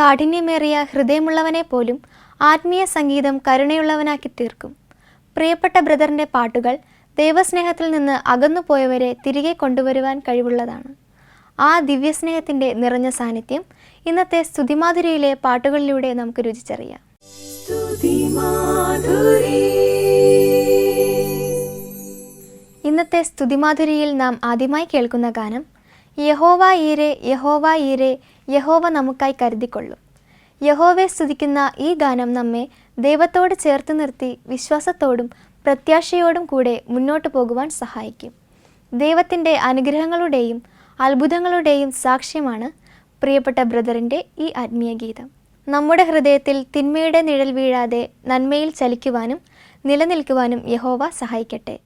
കാഠിന്യമേറിയ ഹൃദയമുള്ളവനെ പോലും ആത്മീയ സംഗീതം കരുണയുള്ളവനാക്കി തീർക്കും. പ്രിയപ്പെട്ട ബ്രദറിൻ്റെ പാട്ടുകൾ ദൈവസ്നേഹത്തിൽ നിന്ന് അകന്നുപോയവരെ തിരികെ കൊണ്ടുവരുവാൻ കഴിവുള്ളതാണ്. ആ ദിവ്യസ്നേഹത്തിൻ്റെ നിറഞ്ഞ സാന്നിധ്യം ഇന്നത്തെ സ്തുതിമാധുരിയിലെ പാട്ടുകളിലൂടെ നമുക്ക് രുചിച്ചറിയാം. ഇന്നത്തെ സ്തുതിമാധുരിയിൽ നാം ആദ്യമായി കേൾക്കുന്ന ഗാനം യഹോവ ഈരെ, യഹോവ ഈരെ, യഹോവ നമുക്കായി കരുതിക്കൊള്ളും. യഹോവയെ സ്തുതിക്കുന്ന ഈ ഗാനം നമ്മെ ദൈവത്തോട് ചേർത്ത് നിർത്തി വിശ്വാസത്തോടും പ്രത്യാശയോടും കൂടെ മുന്നോട്ട് പോകുവാൻ സഹായിക്കും. ദൈവത്തിൻ്റെ അനുഗ്രഹങ്ങളുടെയും അത്ഭുതങ്ങളുടെയും സാക്ഷ്യമാണ് പ്രിയപ്പെട്ട ബ്രദറിൻ്റെ ഈ ആത്മീയ ഗീതം. നമ്മുടെ ഹൃദയത്തിൽ തിന്മയുടെ നിഴൽ വീഴാതെ നന്മയിൽ ചലിക്കുവാനും നിലനിൽക്കുവാനും യഹോവ സഹായിക്കട്ടെ.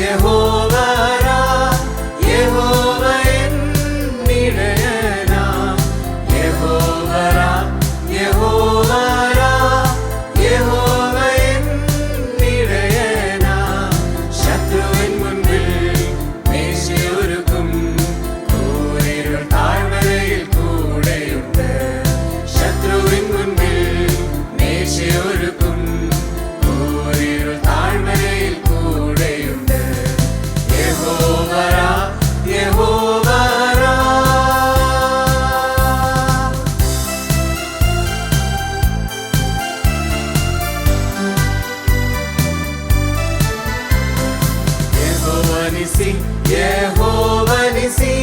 യഹോവ യഹോവ എന്നിടയനാ യഹോവ യഹോവ യഹോവ എന്നിടയനാ ശത്രുവിൻ മുൻപിൽ മേശയൊരുക്കും കൂരിരുൾ താഴ്വരയിൽ കൂടെയുണ്ട് ശത്രുവിൻ മുൻപിൽ മേശയൊരുക്കും കൂരിരുൾ താഴ്വരയിൽ കൂടെയുണ്ട് യഹോവ യഹോവ യഹോവ നിസി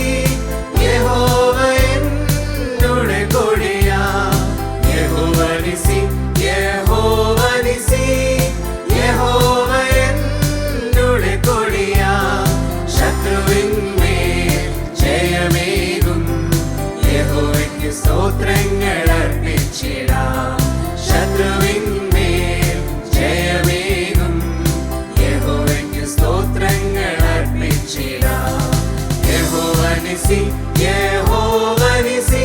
യഹോവ എന്നുടെ കൊടിയാ യഹോവ നിസി യഹോവ നിസി യഹോവ എന്നുടെ കൊടിയാ ശത്രുവിന്മേൽ ജയമേകും യഹോവയ്ക്ക് സ്തോത്രങ്ങൾ അർപ്പിച്ചിടാം ശത്രുവിന്മേൽ ജയമേകും യഹോവയ്ക്ക് സ്തോത്രങ്ങൾ അർപ്പിച്ചിടാം യഹോവ നിസി യഹോവ നിസി.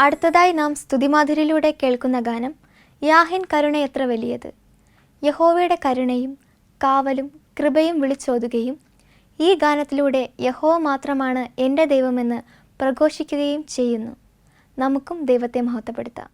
അടുത്തതായി നാം സ്തുതിമാധുരിയിലൂടെ കേൾക്കുന്ന ഗാനം യാഹിൻ കരുണ എത്ര വലിയത്. യഹോവയുടെ കരുണയും കാവലും കൃപയും വിളിച്ചോതുകയും ഈ ഗാനത്തിലൂടെ യഹോവ മാത്രമാണ് എൻ്റെ ദൈവമെന്ന് പ്രഘോഷിക്കുകയും ചെയ്യുന്നു. നമുക്കും ദൈവത്തെ മഹത്വപ്പെടുത്താം.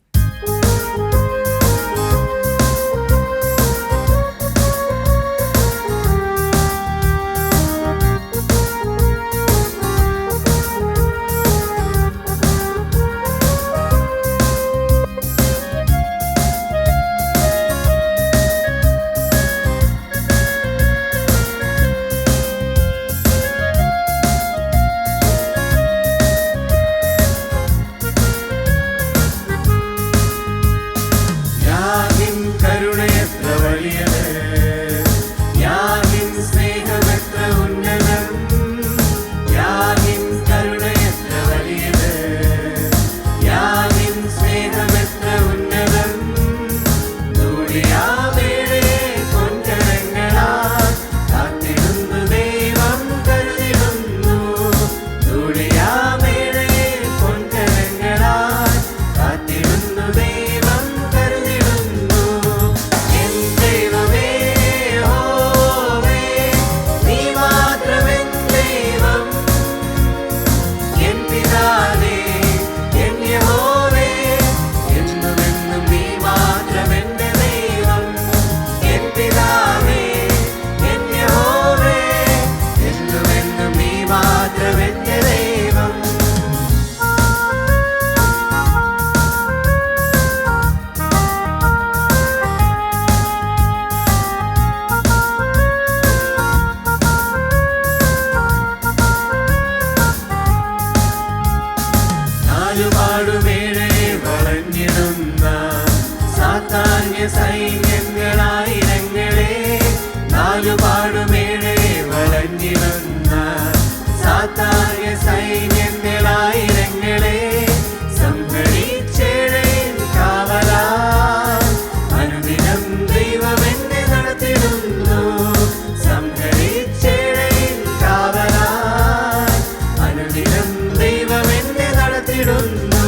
സൈന്യങ്ങളായിരങ്ങളെ നാലുപാടുമേഴെ വളഞ്ഞിടുന്ന സാത്താന്യ സൈന്യങ്ങളായിരങ്ങളെ സംഹരിച്ചേഴയിൽ കാവലാ അനുദിനം ദൈവമെന്നെ നടത്തിടുന്നു സംഹരിച്ചേഴയിൽ കാവലാ അനുദിനം ദൈവമെന്നെ നടത്തിടുന്നു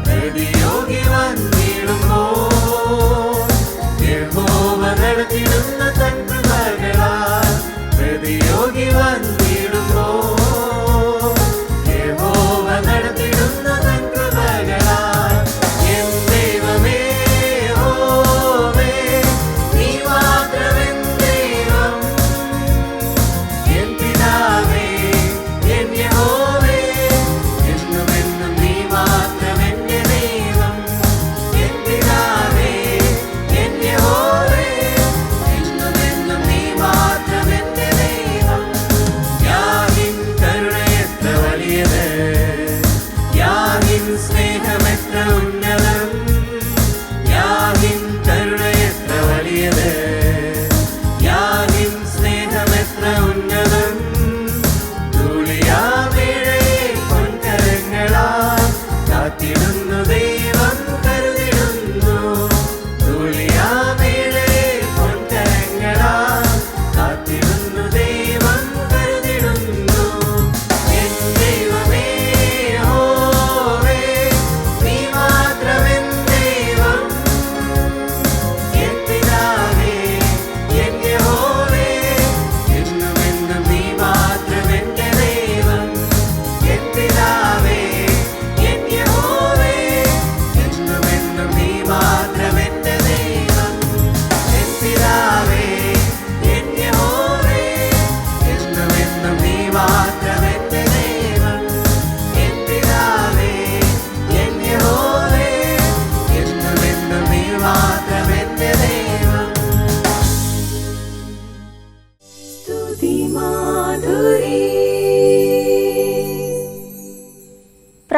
പ്രതിയോഗി വന്നിടുമ്പോൾ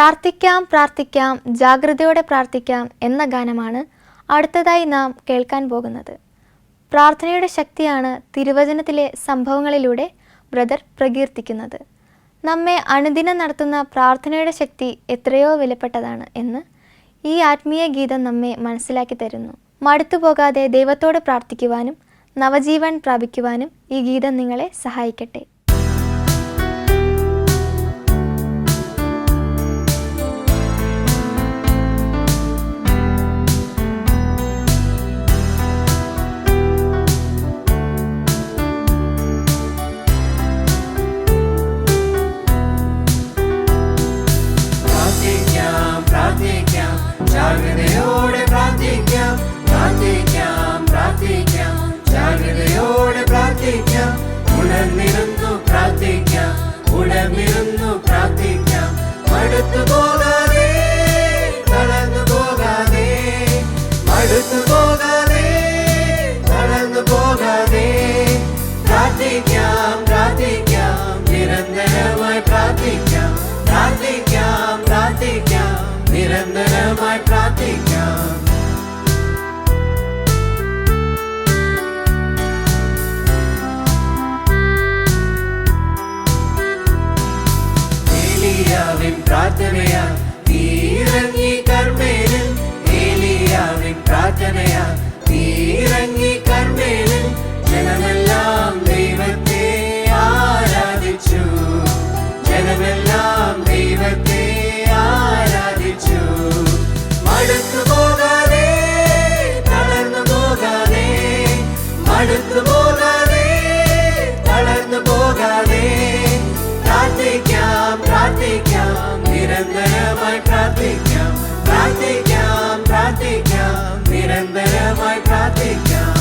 പ്രാർത്ഥിക്കാം പ്രാർത്ഥിക്കാം ജാഗ്രതയോടെ പ്രാർത്ഥിക്കാം എന്ന ഗാനമാണ് അടുത്തതായി നാം കേൾക്കാൻ പോകുന്നത്. പ്രാർത്ഥനയുടെ ശക്തിയാണ് തിരുവചനത്തിലെ സംഭവങ്ങളിലൂടെ ബ്രദർ പ്രകീർത്തിക്കുന്നത്. നമ്മെ അനുദിനം നടത്തുന്ന പ്രാർത്ഥനയുടെ ശക്തി എത്രയോ വിലപ്പെട്ടതാണ് എന്ന് ഈ ആത്മീയ ഗീതം നമ്മെ മനസ്സിലാക്കി തരുന്നു. മടുത്തുപോകാതെ ദൈവത്തോട് പ്രാർത്ഥിക്കുവാനും നവജീവൻ പ്രാപിക്കുവാനും ഈ ഗീതം നിങ്ങളെ സഹായിക്കട്ടെ. ജാഗ്രതയോടെ പ്രാർത്ഥിക്കാം, പ്രാർത്ഥിക്കാം, പ്രാർത്ഥിക്കാം, ജാഗ്രതയോടെ പ്രാർത്ഥിക്കാം, ഉണർന്നിരുന്നു പ്രാർത്ഥിക്കാം, ഉണർന്നിരുന്നു പ്രാർത്ഥിക്കാം, മടുത്തു പോകാതെ തളർന്നു പോകാതെ, മടുത്തു പോകാതെ തളർന്നു പോകാതെ, പ്രാർത്ഥിക്കാം, പ്രാർത്ഥിക്കാം, നിരന്തരമായി പ്രാർത്ഥിക്കാം, പ്രാർത്ഥിക്കാം, പ്രാർത്ഥിക്കാം, നിരന്തരമായി പ്രാർത്ഥിക്കാം. ഏലിയാവിൻ പ്രാർത്ഥനയാ തീരങ്ങി കർമ്മേലിൽ, ഏലിയാവിൻ പ്രാർത്ഥനയാ തീരങ്ങി കർമ്മേലിൽ, ജനമെല്ലാം ദൈവത്തെ ആരാധിച്ചു, ജനമെല്ലാം ദൈവത്തെ ആരാധിച്ചു. മടുത്തു പോകാതെ തളർന്നു പോകാതെ, മടുത്തു പോകാതെ തളർന്നു പോകാതെ, പ്രാർത്ഥിക്കാം, പ്രാർത്ഥിക്കാം, നിരന്തരമായി പ്രാർത്ഥിക്കാം, പ്രാർത്ഥിക്കാം, പ്രാർത്ഥിക്കാം, നിരന്തരമായി പ്രാർത്ഥിക്കാം.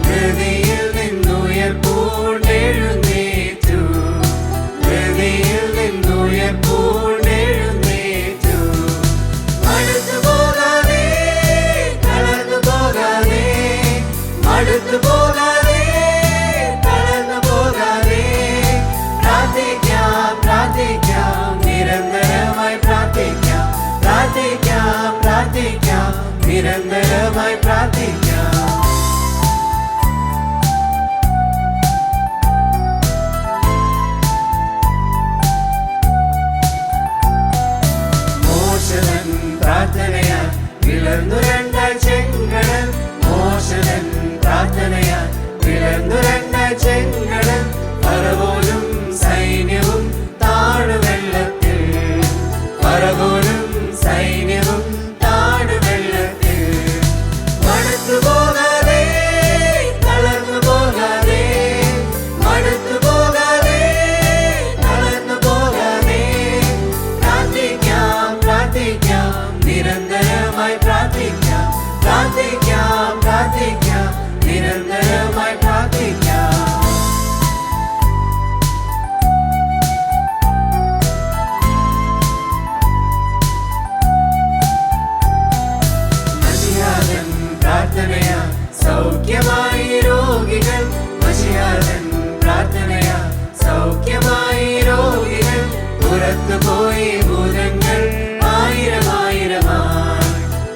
ഹൃദയിൽ നിന്നുയർപ്പൂണ്ടെഴുന്നേറ്റു, ഹൃദയിൽ നിന്നുയർപ്പൂണ്ടെഴുന്നേറ്റു. മടുത്തു പോകാതെ തളർന്നു പോകാതെ, മടുത്തു പോകാതെ തളർന്നു പോകാതെ, പ്രാർത്ഥിക്കാം, പ്രാർത്ഥിക്കാം, നിരന്തരമായി പ്രാർത്ഥിക്കാം, പ്രാർത്ഥിക്കാം, പ്രാർത്ഥിക്കാം, നിരന്തരമായി പ്രാർത്ഥിക്കാം. മോശൻ പ്രാർത്ഥനയാ വിളർന്നു രണ്ടായി ചെങ്കടൽ, മോശൻ പ്രാർത്ഥനയാ വിളർന്നു രണ്ടായി ചെങ്കടൽ, ഫറവോനും സൈന്യവും താണുവെള്ളത്തിൽ, ഫറവോനും സൈന്യവും താണുവെള്ളത്തിൽ. മടുത്തു പോകാതെ തളർന്നു പോകാതെ, മടുത്തു പോകാതെ തളർന്നു പോകാതെ, പ്രാർത്ഥിക്കാം, പ്രാർത്ഥിക്കാം, നിരന്തരമായി പ്രാർത്ഥിക്കാം, പ്രാർത്ഥിക്കാം, പ്രാർത്ഥിക്കാം, നിരന്തരമായി പ്രാർത്ഥിക്കാം. മശിഹാതൻ പ്രാർത്ഥനയാ സൗഖ്യമായി രോഗികൾ, മശിഹാതൻ പ്രാർത്ഥനയാ സൗഖ്യമായി രോഗികൾ, പുറത്തു പോയി ഭൂതങ്ങൾ ആയിരമായിരമായി,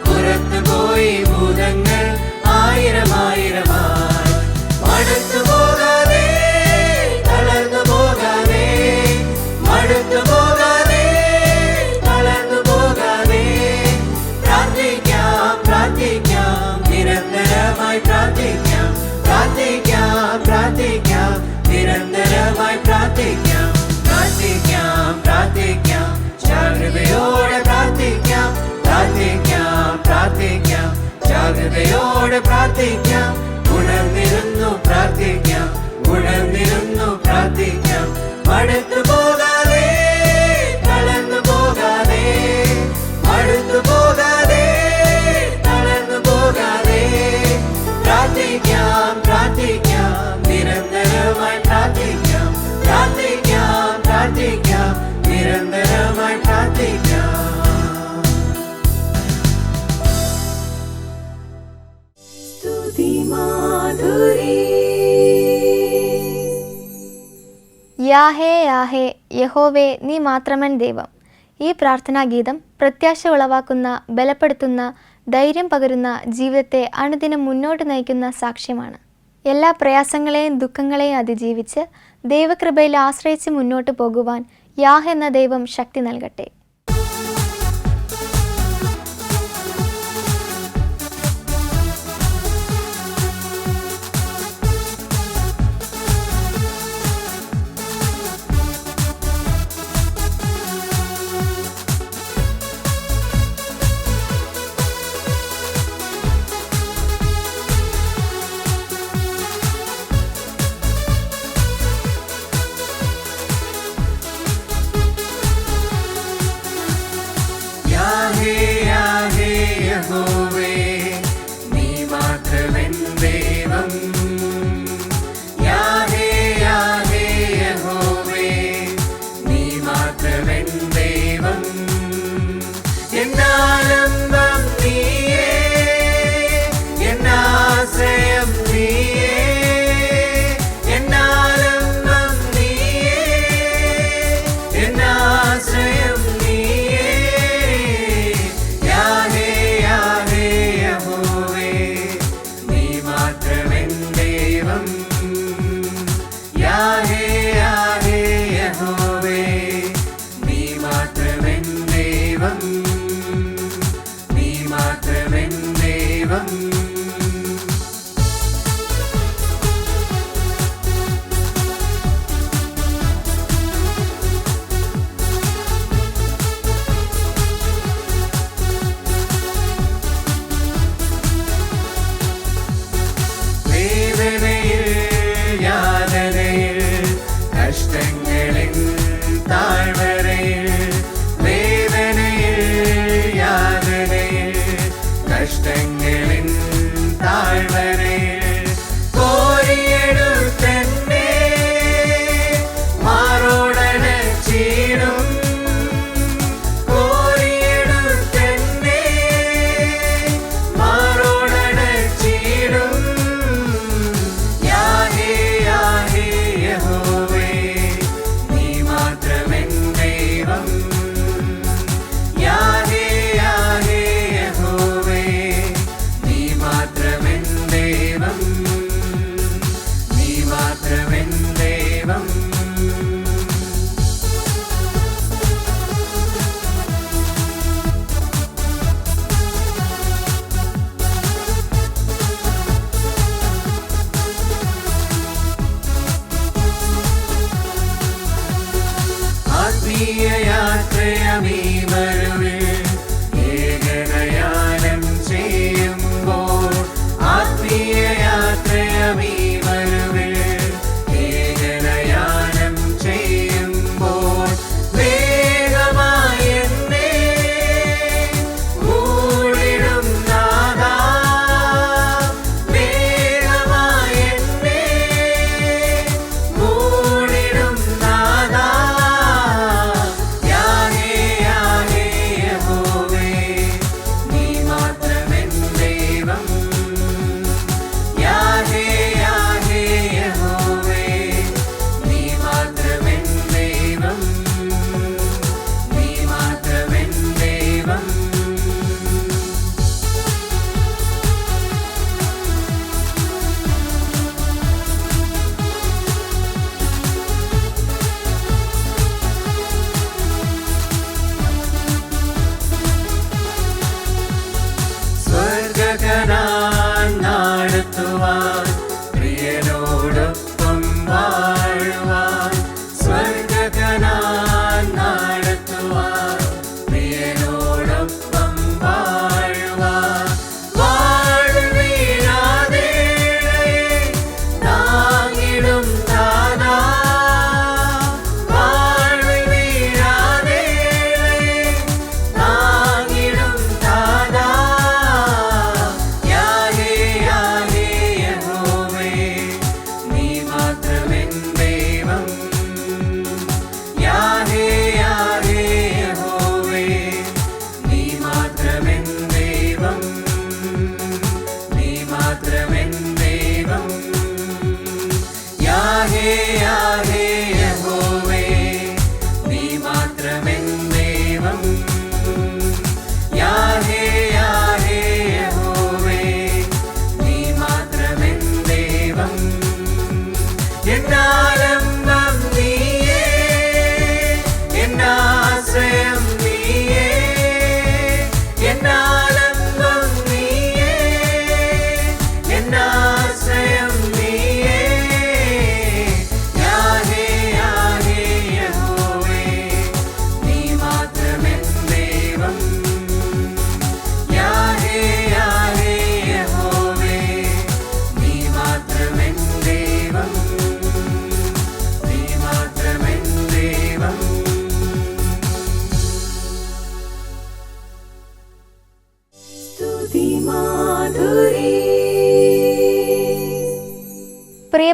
പുറത്തു പോയി ഭൂതങ്ങൾ ആയിരമായിരമായി. മടുത്തു പോകാതെ തളർന്നു പോകാതെ, മടുത്തു പോകാതെ തളർന്നു പോകാതെ, പ്രാർത്ഥിക്കാം, പ്രാർത്ഥിക്കാം, നിരന്തരമായി പ്രാർത്ഥിക്കാം, പ്രാർത്ഥിക്കാം, പ്രാർത്ഥിക്കാം, നിരന്തരമായി പ്രാർത്ഥിക്കാം, പ്രാർത്ഥിക്കാം, പ്രാർത്ഥിക്കാം, ജാഗ്രതയോടെ പ്രാർത്ഥിക്കാം, പ്രാർത്ഥിക്കാം, പ്രാർത്ഥിക്കാം, ജാഗ്രതയോടെ പ്രാർത്ഥിക്കാം, ഉണർന്നിരുന്നു പ്രാർത്ഥിക്കാം, ഉണർന്നിരുന്നു പ്രാർത്ഥിക്കാം, മടുത്തു പോകാതെ തളർന്നു പോകാതെ, മടുത്തു പോകാതെ തളർന്നു പോകാതെ, പ്രാർത്ഥിക്കാം, പ്രാർത്ഥിക്കാം, നിരന്തരമായി പ്രാർത്ഥിക്കാം, പ്രാർത്ഥിക്കാം, യാഹേ യാഹേ യഹോവേ നീ മാത്രമൻ ദൈവം. ഈ പ്രാർത്ഥനാ ഗീതം പ്രത്യാശ ഉളവാക്കുന്ന, ബലപ്പെടുത്തുന്ന, ധൈര്യം പകരുന്ന, ജീവിതത്തെ അനുദിനം മുന്നോട്ട് നയിക്കുന്ന സാക്ഷ്യമാണ്. എല്ലാ പ്രയാസങ്ങളെയും ദുഃഖങ്ങളെയും അതിജീവിച്ച് ദൈവകൃപയിൽ ആശ്രയിച്ച് മുന്നോട്ട് പോകുവാൻ യാഹ് എന്ന ദൈവം ശക്തി നൽകട്ടെ. യാഹേ യാഹേ യഹോവേ നീ മാത്രമെൻ ദൈവം. യാഹേ യാഹേ യഹോവേ നീ മാത്രമെൻ ദൈവം. എന്നാനന്ദം നീയേ, എന്നാശ്രയം നീയേ, എന്നാനന്ദം നീയേ, എന്നാശ്രയം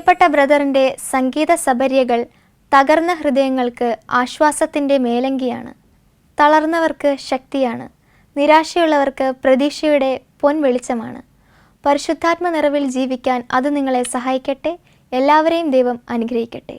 പ്രിയപ്പെട്ട ബ്രദറിൻ്റെ സംഗീത സബര്യകൾ തകർന്ന ഹൃദയങ്ങൾക്ക് ആശ്വാസത്തിൻ്റെ മേലങ്കിയാണ്. തളർന്നവർക്ക് ശക്തിയാണ്. നിരാശയുള്ളവർക്ക് പ്രതീക്ഷയുടെ പൊൻവെളിച്ചമാണ്. പരിശുദ്ധാത്മ നിറവിൽ ജീവിക്കാൻ അത് നിങ്ങളെ സഹായിക്കട്ടെ. എല്ലാവരെയും ദൈവം അനുഗ്രഹിക്കട്ടെ.